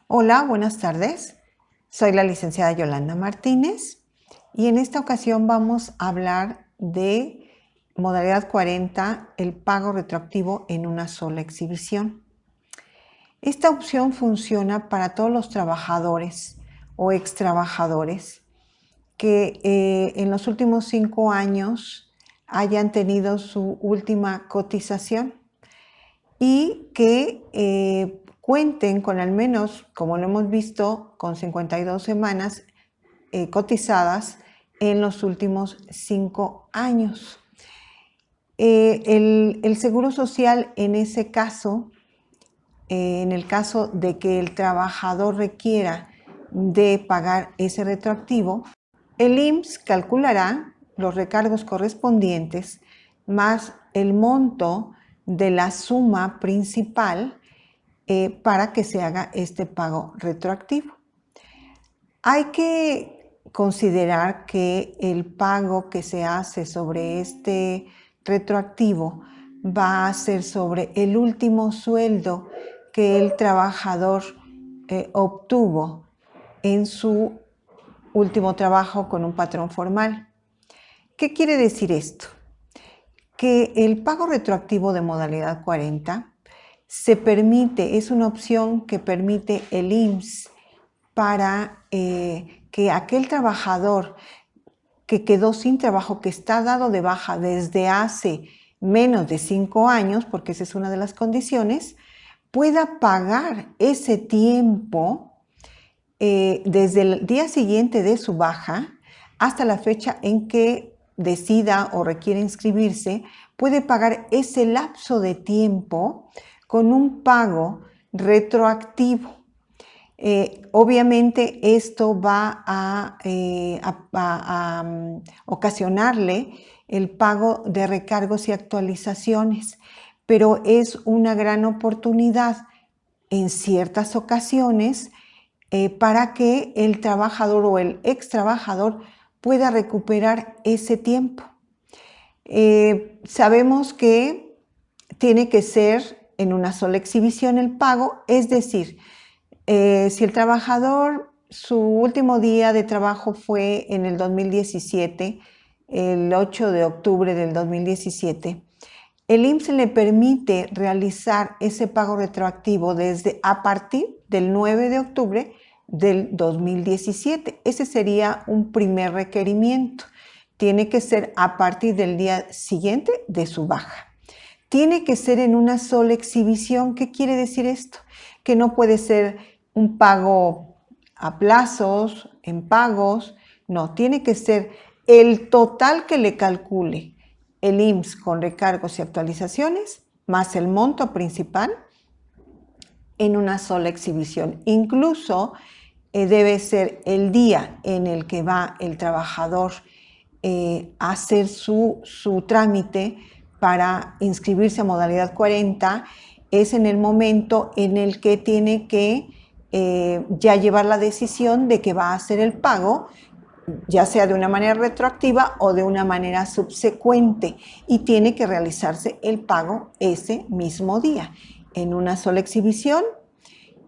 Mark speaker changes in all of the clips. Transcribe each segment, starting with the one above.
Speaker 1: Hola, buenas tardes. Soy la licenciada Yolanda Martínez y en esta ocasión vamos a hablar de modalidad 40, el pago retroactivo en una sola exhibición. Esta opción funciona para todos los trabajadores o extrabajadores que en los últimos 5 años hayan tenido su última cotización y que cuenten con al menos, como lo hemos visto, con 52 semanas cotizadas en los últimos 5 años. El Seguro Social en ese caso, en el caso de que el trabajador requiera de pagar ese retroactivo, el IMSS calculará los recargos correspondientes más el monto de la suma principal para que se haga este pago retroactivo. Hay que considerar que el pago que se hace sobre este retroactivo va a ser sobre el último sueldo que el trabajador obtuvo en su último trabajo con un patrón formal. ¿Qué quiere decir esto? Que el pago retroactivo de modalidad 40 se permite, es una opción que permite el IMSS para que aquel trabajador que quedó sin trabajo, que está dado de baja desde hace menos de 5 años, porque esa es una de las condiciones, pueda pagar ese tiempo desde el día siguiente de su baja hasta la fecha en que decida o requiere inscribirse, puede pagar ese lapso de tiempo con un pago retroactivo. Obviamente esto va a ocasionarle el pago de recargos y actualizaciones, pero es una gran oportunidad en ciertas ocasiones para que el trabajador o el ex trabajador pueda recuperar ese tiempo. Sabemos que tiene que ser en una sola exhibición el pago, es decir, si el trabajador, su último día de trabajo fue en el 2017, el 8 de octubre del 2017, el IMSS le permite realizar ese pago retroactivo a partir del 9 de octubre del 2017. Ese sería un primer requerimiento. Tiene que ser a partir del día siguiente de su baja. Tiene que ser en una sola exhibición. ¿Qué quiere decir esto? Que no puede ser un pago a plazos, en pagos. No, tiene que ser el total que le calcule el IMSS con recargos y actualizaciones, más el monto principal en una sola exhibición. Incluso debe ser el día en el que va el trabajador a hacer su trámite para inscribirse a modalidad 40, es en el momento en el que tiene que ya llevar la decisión de que va a hacer el pago, ya sea de una manera retroactiva o de una manera subsecuente, y tiene que realizarse el pago ese mismo día en una sola exhibición,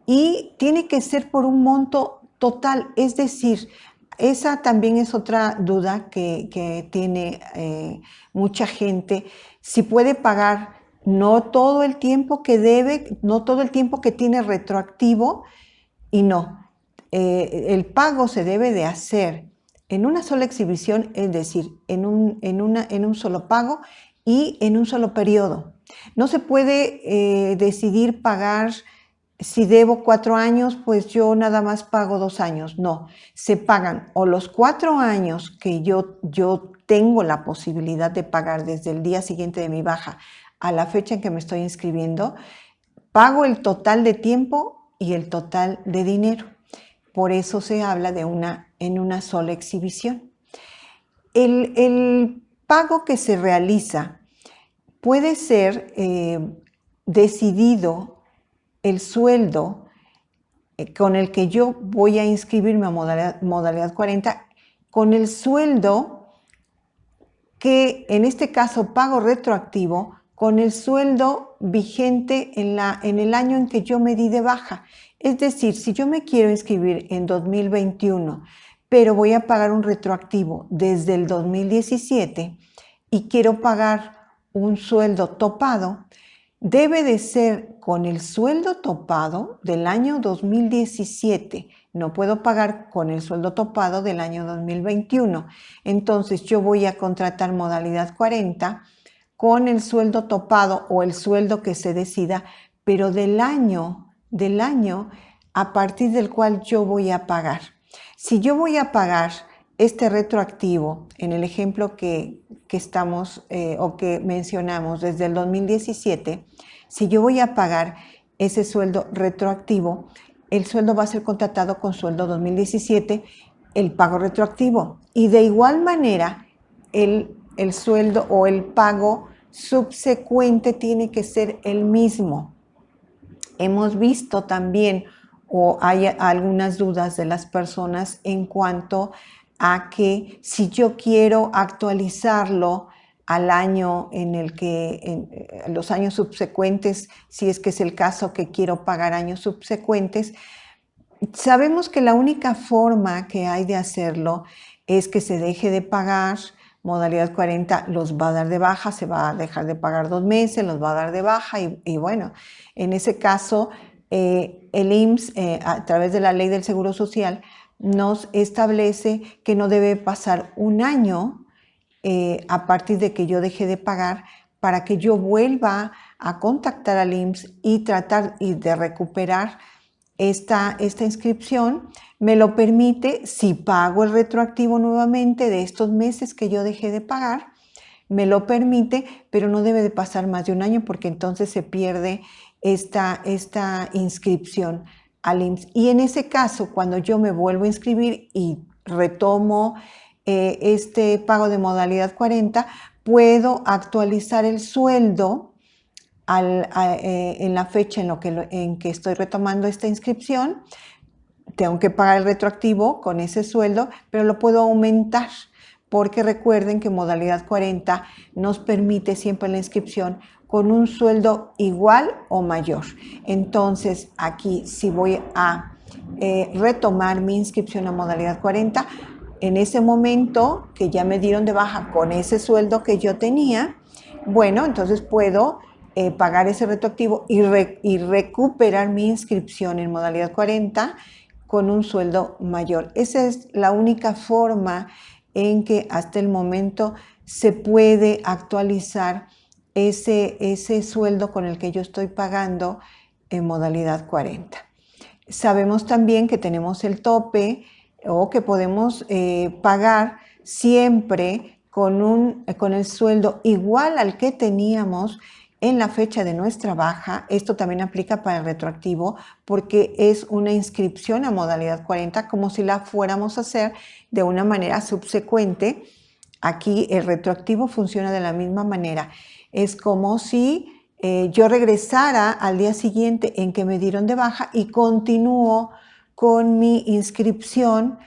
Speaker 1: y tiene que ser por un monto total, es decir, esa también es otra duda que tiene mucha gente, si puede pagar no todo el tiempo que debe, no todo el tiempo que tiene retroactivo, y no, el pago se debe de hacer en una sola exhibición, es decir, en un solo pago y en un solo periodo. No se puede decidir pagar, si debo 4 años, pues yo nada más pago 2 años. No, se pagan o los 4 años que yo tengo la posibilidad de pagar desde el día siguiente de mi baja a la fecha en que me estoy inscribiendo, pago el total de tiempo y el total de dinero. Por eso se habla de en una sola exhibición. El pago que se realiza puede ser decidido, el sueldo con el que yo voy a inscribirme a modalidad 40, con el sueldo que en este caso pago retroactivo con el sueldo vigente en el año en que yo me di de baja. Es decir, si yo me quiero inscribir en 2021, pero voy a pagar un retroactivo desde el 2017 y quiero pagar un sueldo topado, debe de ser con el sueldo topado del año 2017. No puedo pagar con el sueldo topado del año 2021. Entonces yo voy a contratar modalidad 40 con el sueldo topado o el sueldo que se decida, pero del año a partir del cual yo voy a pagar. Si yo voy a pagar este retroactivo, en el ejemplo que estamos o que mencionamos desde el 2017, si yo voy a pagar ese sueldo retroactivo, el sueldo va a ser contratado con sueldo 2017, el pago retroactivo. Y de igual manera, el sueldo o el pago subsecuente tiene que ser el mismo. Hemos visto también, o hay algunas dudas de las personas en cuanto a que si yo quiero actualizarlo al año en el que, en los años subsecuentes, si es que es el caso que quiero pagar años subsecuentes, sabemos que la única forma que hay de hacerlo es que se deje de pagar. Modalidad 40 los va a dar de baja, se va a dejar de pagar 2 meses, los va a dar de baja y bueno, en ese caso el IMSS a través de la ley del Seguro Social nos establece que no debe pasar un año a partir de que yo deje de pagar para que yo vuelva a contactar al IMSS y tratar de recuperar esta inscripción. Me lo permite si pago el retroactivo nuevamente de estos meses que yo dejé de pagar, me lo permite, pero no debe de pasar más de un año porque entonces se pierde esta inscripción al IMSS. Y en ese caso, cuando yo me vuelvo a inscribir y retomo este pago de modalidad 40, puedo actualizar el sueldo en la fecha en que estoy retomando esta inscripción. Tengo que pagar el retroactivo con ese sueldo, pero lo puedo aumentar porque recuerden que modalidad 40 nos permite siempre la inscripción con un sueldo igual o mayor. Entonces aquí si voy a retomar mi inscripción a modalidad 40, en ese momento que ya me dieron de baja con ese sueldo que yo tenía, bueno, entonces puedo pagar ese retroactivo y recuperar mi inscripción en modalidad 40 con un sueldo mayor. Esa es la única forma en que hasta el momento se puede actualizar ese sueldo con el que yo estoy pagando en modalidad 40. Sabemos también que tenemos el tope o que podemos pagar siempre con el sueldo igual al que teníamos en la fecha de nuestra baja. Esto también aplica para el retroactivo porque es una inscripción a modalidad 40 como si la fuéramos a hacer de una manera subsecuente. Aquí el retroactivo funciona de la misma manera. Es como si yo regresara al día siguiente en que me dieron de baja y continúo con mi inscripción.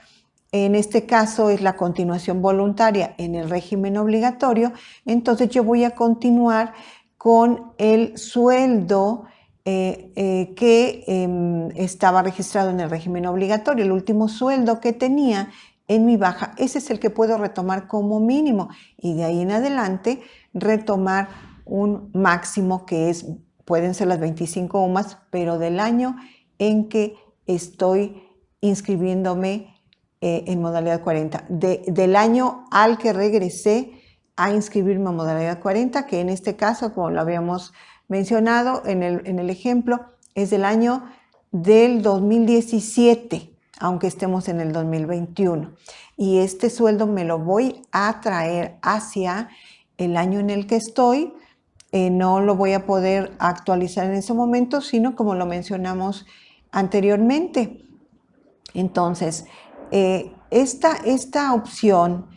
Speaker 1: En este caso es la continuación voluntaria en el régimen obligatorio. Entonces yo voy a continuar con el sueldo que estaba registrado en el régimen obligatorio, el último sueldo que tenía en mi baja. Ese es el que puedo retomar como mínimo y de ahí en adelante retomar un máximo que pueden ser las 25 UMAS, pero del año en que estoy inscribiéndome en modalidad 40, del año al que regresé a inscribirme a modalidad 40, que en este caso, como lo habíamos mencionado en el ejemplo, es del año del 2017, aunque estemos en el 2021. Y este sueldo me lo voy a traer hacia el año en el que estoy. No lo voy a poder actualizar en ese momento, sino como lo mencionamos anteriormente. Entonces, esta opción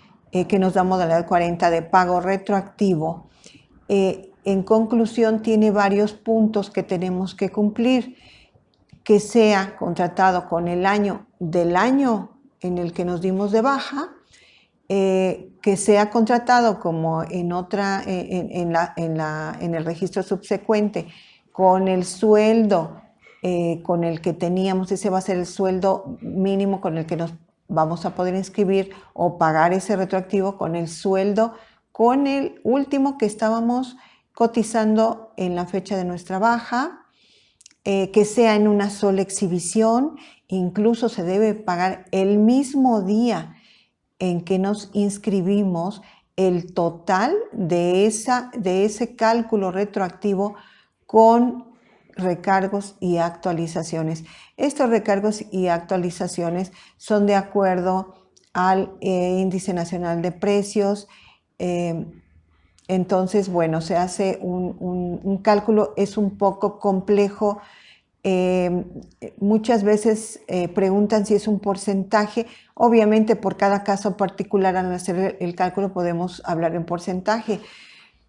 Speaker 1: que nos da modalidad 40 de pago retroactivo, en conclusión tiene varios puntos que tenemos que cumplir, que sea contratado con el año del año en el que nos dimos de baja, que sea contratado como en el registro subsecuente con el sueldo con el que teníamos, ese va a ser el sueldo mínimo con el que nos vamos a poder inscribir o pagar ese retroactivo con el sueldo, con el último que estábamos cotizando en la fecha de nuestra baja, que sea en una sola exhibición, incluso se debe pagar el mismo día en que nos inscribimos el total de ese cálculo retroactivo con recargos y actualizaciones. Estos recargos y actualizaciones son de acuerdo al índice nacional de precios. Entonces, bueno, se hace un cálculo, es un poco complejo. Muchas veces preguntan si es un porcentaje. Obviamente, por cada caso particular, al hacer el cálculo podemos hablar en porcentaje,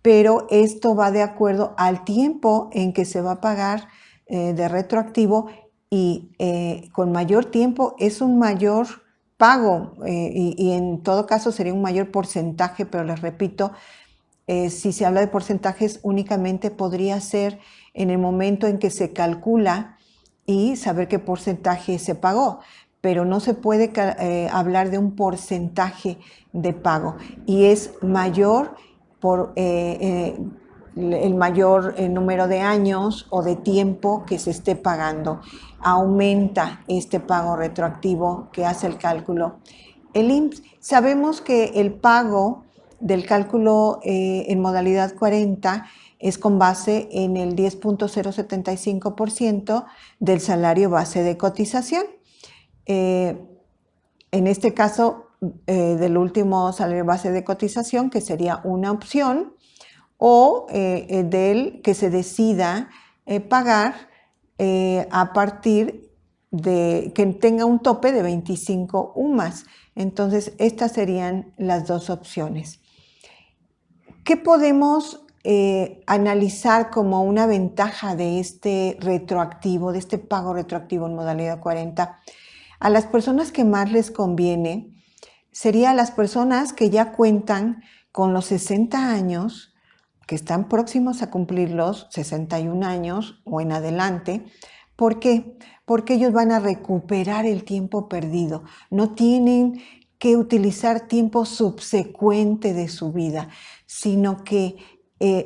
Speaker 1: pero esto va de acuerdo al tiempo en que se va a pagar de retroactivo y con mayor tiempo es un mayor pago y en todo caso sería un mayor porcentaje, pero les repito, si se habla de porcentajes únicamente podría ser en el momento en que se calcula y saber qué porcentaje se pagó, pero no se puede hablar de un porcentaje de pago y es mayor por el mayor número de años o de tiempo que se esté pagando. Aumenta este pago retroactivo que hace el cálculo. El IMSS, sabemos que el pago del cálculo en modalidad 40 es con base en el 10.075% del salario base de cotización. En este caso, del último salario base de cotización, que sería una opción, o del que se decida pagar a partir de que tenga un tope de 25 UMAS. Entonces, estas serían las dos opciones. ¿Qué podemos analizar como una ventaja de este retroactivo, de este pago retroactivo en modalidad 40? A las personas que más les conviene sería a las personas que ya cuentan con los 60 años, que están próximos a cumplir los 61 años o en adelante. ¿Por qué? Porque ellos van a recuperar el tiempo perdido. No tienen que utilizar tiempo subsecuente de su vida, sino que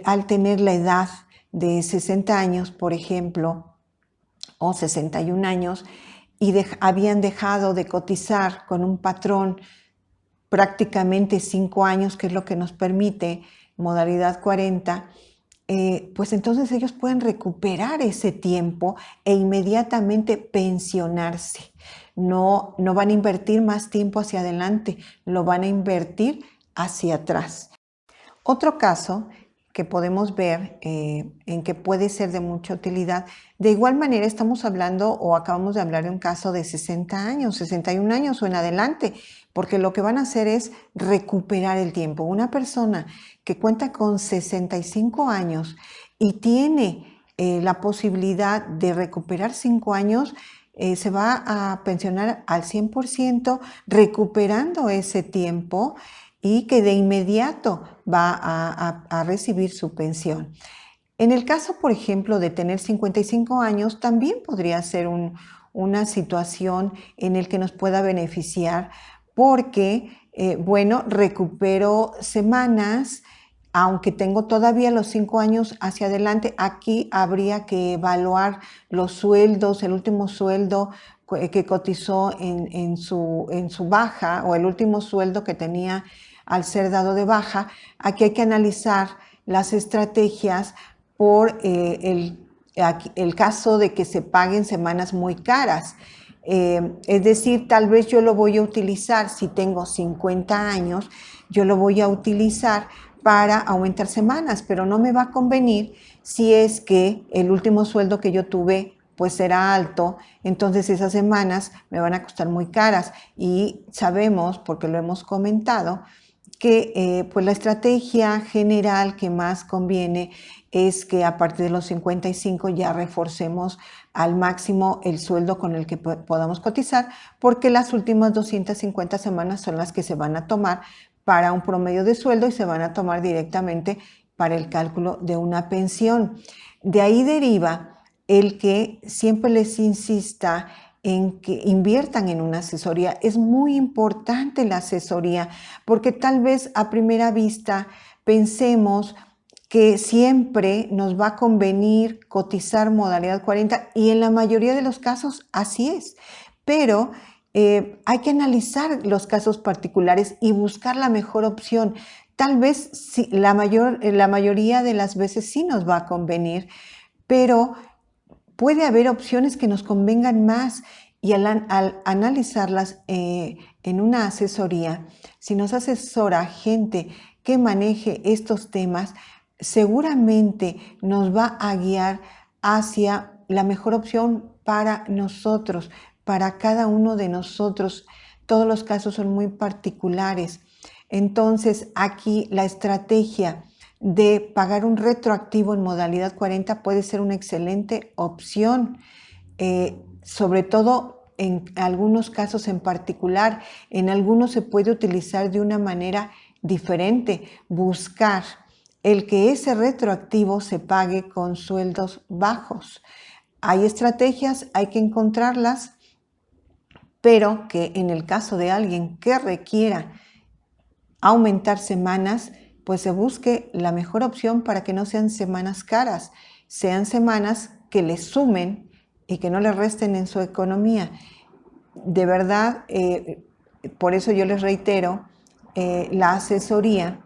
Speaker 1: al tener la edad de 60 años, por ejemplo, o 61 años, y habían dejado de cotizar con un patrón prácticamente 5 años, que es lo que nos permite modalidad 40, pues entonces ellos pueden recuperar ese tiempo e inmediatamente pensionarse. No van a invertir más tiempo hacia adelante, lo van a invertir hacia atrás. Otro caso que podemos ver en que puede ser de mucha utilidad, de igual manera estamos hablando o acabamos de hablar de un caso de 60 años, 61 años o en adelante, porque lo que van a hacer es recuperar el tiempo. Una persona que cuenta con 65 años y tiene la posibilidad de recuperar 5 años, se va a pensionar al 100% recuperando ese tiempo y que de inmediato va a recibir su pensión. En el caso, por ejemplo, de tener 55 años, también podría ser una situación en la que nos pueda beneficiar porque, bueno, recupero semanas, aunque tengo todavía los 5 años hacia adelante. Aquí habría que evaluar los sueldos, el último sueldo que cotizó en su baja o el último sueldo que tenía al ser dado de baja. Aquí hay que analizar las estrategias por el caso de que se paguen semanas muy caras. Es decir, tal vez yo lo voy a utilizar, si tengo 50 años, yo lo voy a utilizar para aumentar semanas, pero no me va a convenir si es que el último sueldo que yo tuve pues será alto, entonces esas semanas me van a costar muy caras y sabemos, porque lo hemos comentado, que pues la estrategia general que más conviene es que a partir de los 55 ya reforcemos al máximo el sueldo con el que podamos cotizar, porque las últimas 250 semanas son las que se van a tomar para un promedio de sueldo y se van a tomar directamente para el cálculo de una pensión. De ahí deriva el que siempre les insista en que inviertan en una asesoría. Es muy importante la asesoría, porque tal vez a primera vista pensemos que siempre nos va a convenir cotizar modalidad 40 y en la mayoría de los casos así es, pero hay que analizar los casos particulares y buscar la mejor opción. Tal vez sí, la mayoría de las veces sí nos va a convenir, pero puede haber opciones que nos convengan más y al analizarlas en una asesoría, si nos asesora gente que maneje estos temas, seguramente nos va a guiar hacia la mejor opción para nosotros, para cada uno de nosotros. Todos los casos son muy particulares. Entonces, aquí la estrategia de pagar un retroactivo en modalidad 40 puede ser una excelente opción, sobre todo en algunos casos en particular. En algunos se puede utilizar de una manera diferente, buscar el que ese retroactivo se pague con sueldos bajos. Hay estrategias, hay que encontrarlas, pero que en el caso de alguien que requiera aumentar semanas, pues se busque la mejor opción para que no sean semanas caras, sean semanas que le sumen y que no le resten en su economía. De verdad, por eso yo les reitero la asesoría,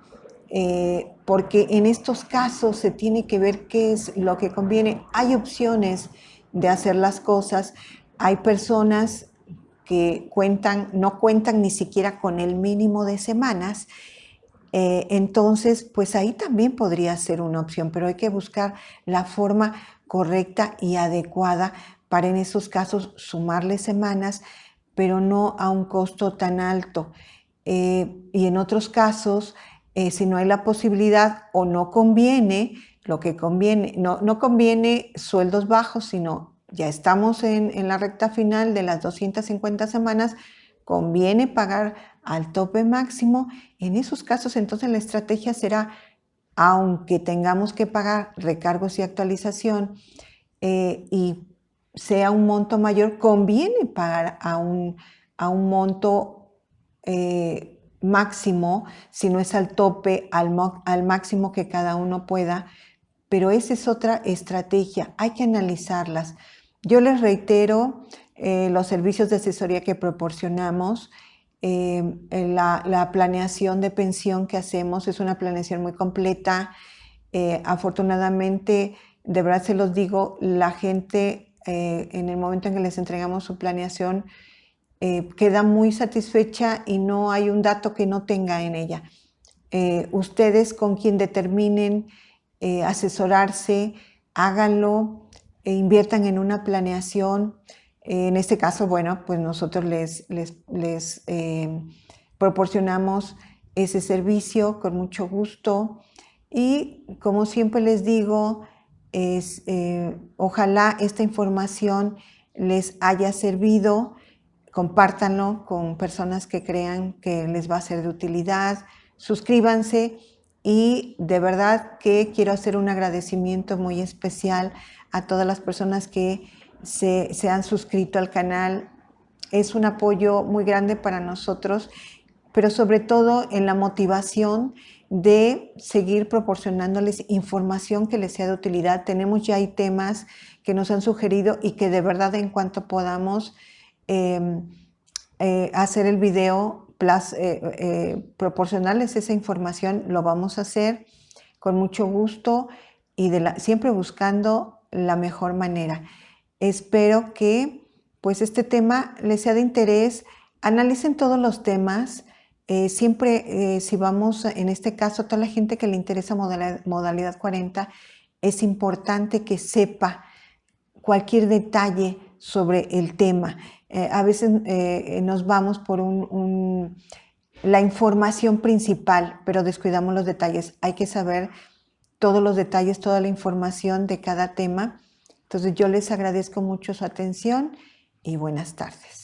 Speaker 1: porque en estos casos se tiene que ver qué es lo que conviene. Hay opciones de hacer las cosas, hay personas que no cuentan ni siquiera con el mínimo de semanas. Entonces, pues ahí también podría ser una opción, pero hay que buscar la forma correcta y adecuada para en esos casos sumarle semanas, pero no a un costo tan alto. Y en otros casos, si no hay la posibilidad o no conviene, lo que conviene, no conviene sueldos bajos, sino ya estamos en la recta final de las 250 semanas, conviene pagar al tope máximo. En esos casos, entonces la estrategia será, aunque tengamos que pagar recargos y actualización y sea un monto mayor, conviene pagar a un monto máximo, si no es al tope, al máximo que cada uno pueda. Pero esa es otra estrategia, hay que analizarlas. Yo les reitero los servicios de asesoría que proporcionamos. La planeación de pensión que hacemos es una planeación muy completa. Afortunadamente, de verdad se los digo, la gente en el momento en que les entregamos su planeación queda muy satisfecha y no hay un dato que no tenga en ella. Ustedes con quien determinen asesorarse, háganlo, inviertan en una planeación. En este caso, bueno, pues nosotros les proporcionamos ese servicio con mucho gusto y como siempre les digo, ojalá esta información les haya servido. Compártanlo con personas que crean que les va a ser de utilidad. Suscríbanse y de verdad que quiero hacer un agradecimiento muy especial a todas las personas que se han suscrito al canal. Es un apoyo muy grande para nosotros, pero sobre todo en la motivación de seguir proporcionándoles información que les sea de utilidad. Tenemos ya ahí temas que nos han sugerido y que de verdad en cuanto podamos hacer el video, proporcionarles esa información, lo vamos a hacer con mucho gusto y siempre buscando la mejor manera. Espero que pues este tema les sea de interés. Analicen todos los temas. Siempre, si vamos, en este caso, toda la gente que le interesa modalidad 40, es importante que sepa cualquier detalle sobre el tema. A veces nos vamos por un la información principal, pero descuidamos los detalles. Hay que saber todos los detalles, toda la información de cada tema. Entonces yo les agradezco mucho su atención y buenas tardes.